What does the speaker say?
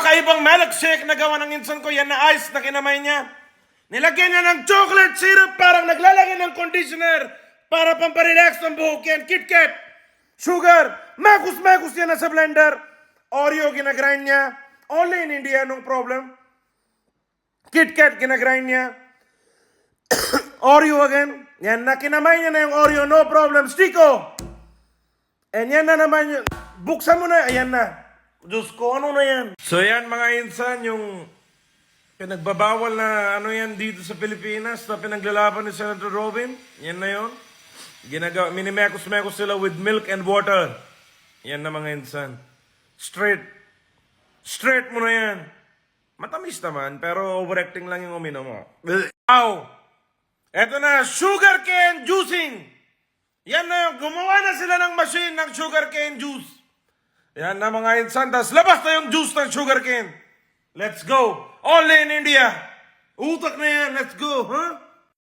kakaibang milkshake na gawa ng insan ko, yan na ice na kinamay niya. Nilagyan niya ng chocolate syrup, parang naglalagay ng conditioner para pamparelax ng buhok yan. KitKat, sugar, magus yan na sa blender. Oreo ginagrind niya. Only in India, no problem. KitKat ginagrind niya. Oreo again. Yan na, kinamay niya na yung Oreo, no problem. Stiko. And yan na naman yun. Buksan mo na, ayan na. Diyos ko, ano na yan? So yan mga insan, yung pinagbabawal na ano yan dito sa Pilipinas na pinaglalaban ni Senator Robin. Yan na yun. Minimekos-mekos sila with milk and water. Yan na mga insan. Straight. Straight mo na yan. Matamis naman, pero overacting lang yung uminom mo. Wow! Eto na, sugarcane juicing. Yan na yun. Gumawa na sila ng machine ng sugarcane juice. Yan na mga insan. Tas labas na yung juice ng sugarcane. Let's go. Only in India. Utak na yan. Let's go. Huh?